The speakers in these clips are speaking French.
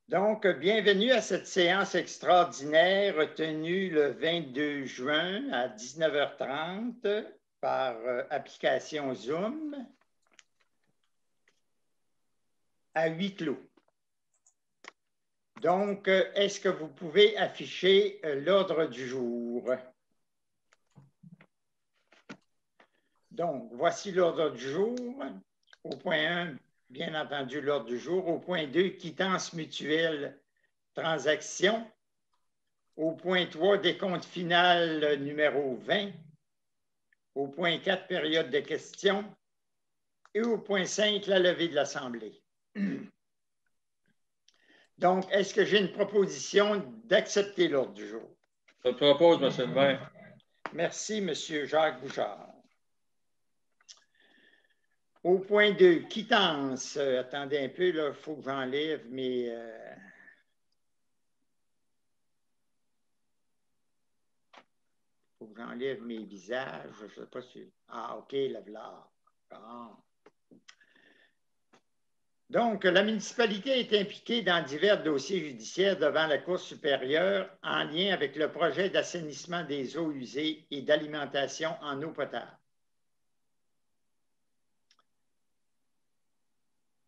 Donc, bienvenue à cette séance extraordinaire tenue le 22 juin à 19h30 par application Zoom à huis clos. Donc, est-ce que vous pouvez afficher l'ordre du jour? Donc, voici l'ordre du jour. Au point 1, bien entendu, l'ordre du jour. Au point 2, quittance mutuelle, transaction. Au point 3, décompte final numéro 20. Au point 4, période de questions. Et au point 5, la levée de l'Assemblée. Donc, est-ce que j'ai une proposition d'accepter l'ordre du jour? Je te propose, M. le maire. Merci, M. Jacques Bouchard. Au point 2, quittance. Attendez un peu, il faut que j'enlève mes... faut que j'enlève mes visages. Je ne sais pas si... Ah, OK, la voilà. Bon. Donc, la municipalité est impliquée dans divers dossiers judiciaires devant la Cour supérieure en lien avec le projet d'assainissement des eaux usées et d'alimentation en eau potable.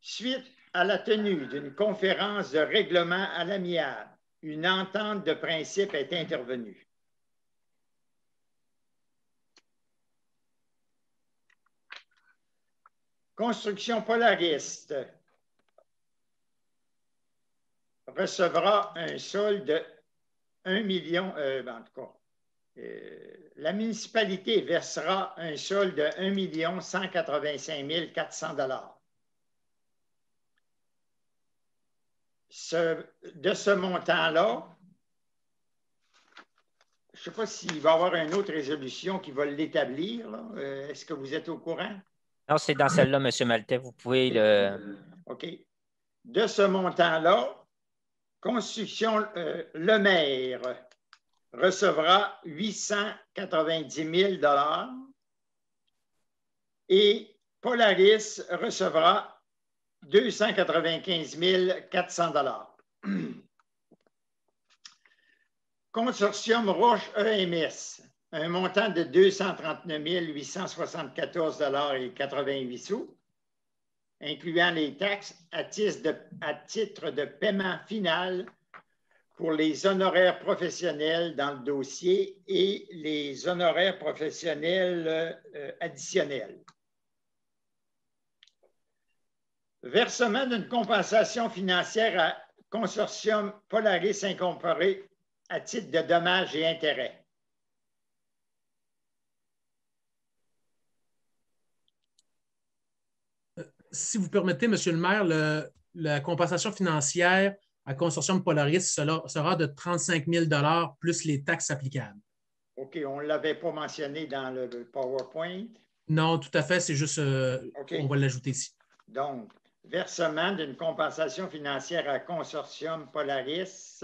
Suite à la tenue d'une conférence de règlement à l'amiable, une entente de principe est intervenue. Construction Polariste recevra un solde de 1 million, en tout cas, la municipalité versera un solde de 1 185 400 $. De ce montant-là, je ne sais pas s'il va y avoir une autre résolution qui va l'établir. Est-ce que vous êtes au courant? Non, c'est dans celle-là, M. Maltais. Vous pouvez le... OK. De ce montant-là, Construction Le Maire recevra 890 000 $ et Polaris recevra 295 400 $. Consortium Roche EMS, un montant de 239 874 $ et 88 sous, incluant les taxes à titre de paiement final pour les honoraires professionnels dans le dossier et les honoraires professionnels additionnels. Versement d'une compensation financière à Consortium Polaris Incorporé à titre de dommages et intérêts. Si vous permettez, M. le maire, la compensation financière à Consortium Polaris sera de 35 000 $ plus les taxes applicables. OK, on ne l'avait pas mentionné dans le PowerPoint. Non, tout à fait, c'est juste, OK. on va l'ajouter ici. Donc, versement d'une compensation financière à Consortium Polaris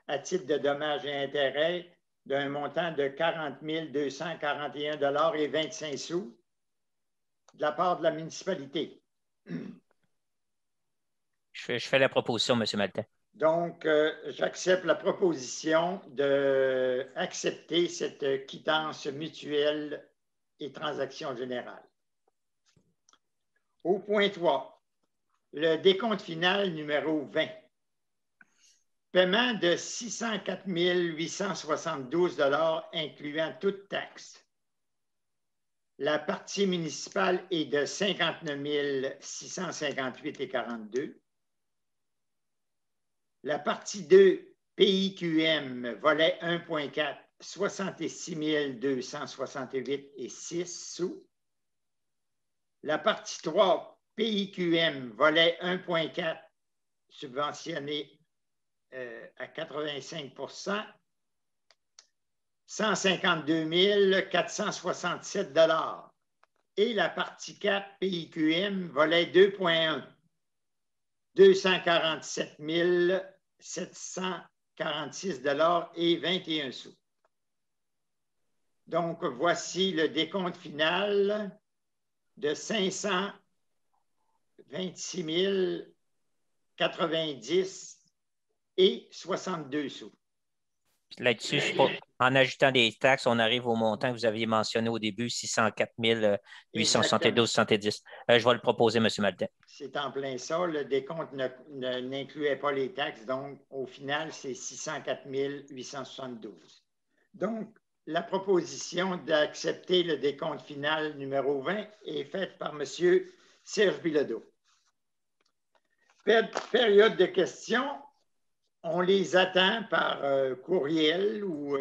à titre de dommages et intérêts d'un montant de 40 241 $ et 25 sous de la part de la municipalité. Je fais la proposition, M. Maltais. Donc, j'accepte la proposition d'accepter cette quittance mutuelle et transaction générale. Au point 3, le décompte final numéro 20. Paiement de 604 872 $ incluant toute taxe. La partie municipale est de 59 658,42 $. La partie 2, PIQM, volet 1.4, 66 268,06 sous. La partie 3, PIQM, volet 1.4, subventionné à 85 %, 152 467 $. Et la partie 4, PIQM, volet 2.1, 247 746 $ et 21 sous. Donc, voici le décompte final de 526 90 et 62 sous. Là-dessus, en ajoutant des taxes, on arrive au montant que vous aviez mentionné au début, 604 872,70. Je vais le proposer, M. Maltais. C'est en plein ça. Le décompte n'incluait pas les taxes. Donc, au final, c'est 604 872. Donc, la proposition d'accepter le décompte final numéro 20 est faite par M. Serge Bilodeau. Période de questions. On les attend par courriel ou...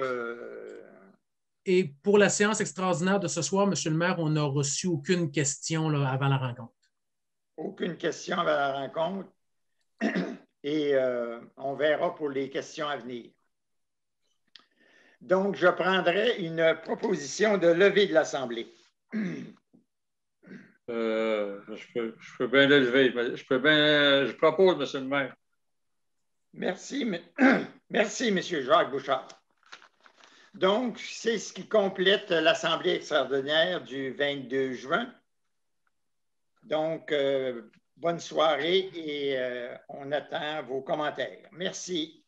Et pour la séance extraordinaire de ce soir, M. le maire, on n'a reçu aucune question là, avant la rencontre. Aucune question avant la rencontre. Et on verra pour les questions à venir. Donc, je prendrai une proposition de levée de l'Assemblée. Je peux bien l'élever. Je propose, M. le maire. Merci, merci, M. Jacques Bouchard. Donc, c'est ce qui complète l'Assemblée extraordinaire du 22 juin. Donc, bonne soirée et on attend vos commentaires. Merci.